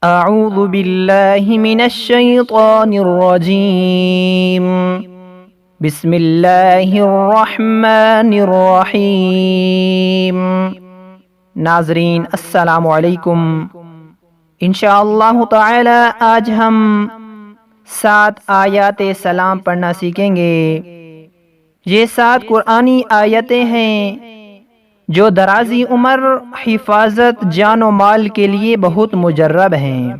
اعوذ باللہ من الشیطان الرجیم بسم اللہ الرحمن الرحیم۔ ناظرین السلام علیکم۔ انشاءاللہ تعالی آج ہم 7 آیات سلام پڑھنا سیکھیں گے۔ یہ 7 قرآنی آیتیں ہیں جو درازی عمر، حفاظت جان و مال کے لیے بہت مجرب ہیں۔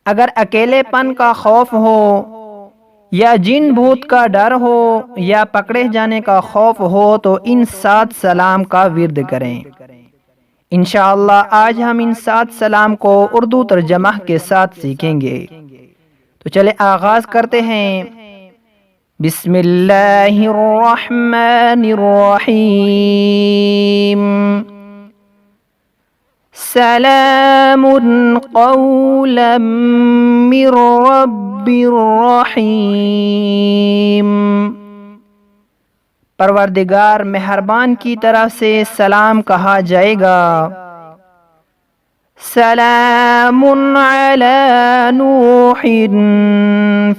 اگر اکیلے پن کا خوف ہو یا جن بھوت کا ڈر ہو یا پکڑے جانے کا خوف ہو تو ان 7 سلام کا ورد کریں۔ انشاءاللہ آج ہم ان 7 سلام کو اردو ترجمہ کے ساتھ سیکھیں گے۔ تو چلے آغاز کرتے ہیں۔ بسم اللہ الرحمن الرحیم۔ سلام قولا من رب الرحیم۔ پروردگار مہربان کی طرف سے سلام کہا جائے گا۔ سلام علی نوح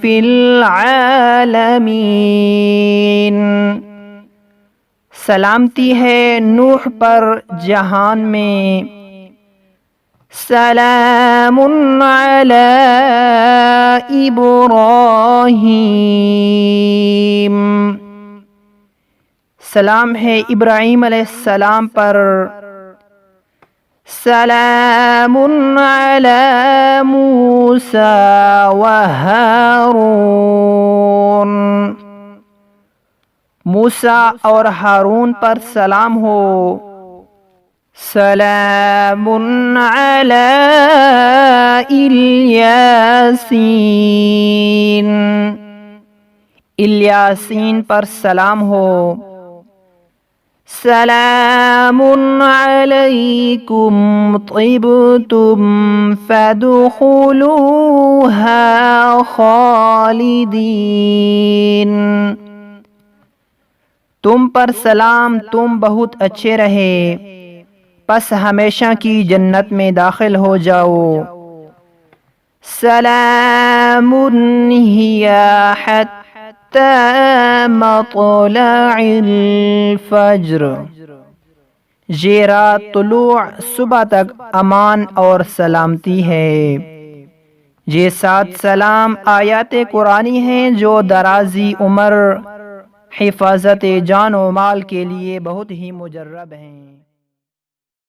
فی العالمین۔ سلامتی ہے نوح پر جہان میں۔ سلام علی ابراہیم۔ سلام ہے ابراہیم علیہ السلام پر۔ سلام علی موسیٰ و ہارون۔ موسیٰ اور ہارون پر سلام ہو۔ سلام علی الیاسین۔ الیاسین پر سلام ہو۔ سلام علیکم طبتم فادخلوها خالدین۔ تم پر سلام، تم بہت اچھے رہے، پس ہمیشہ کی جنت میں داخل ہو جاؤ۔ سلام ہی حتی مطلع الفجر۔ یہ رات طلوع صبح تک امان اور سلامتی ہے۔ یہ 7 سلام آیات قرآنی ہیں جو درازی عمر، حفاظت جان و مال کے لیے بہت ہی مجرب ہیں۔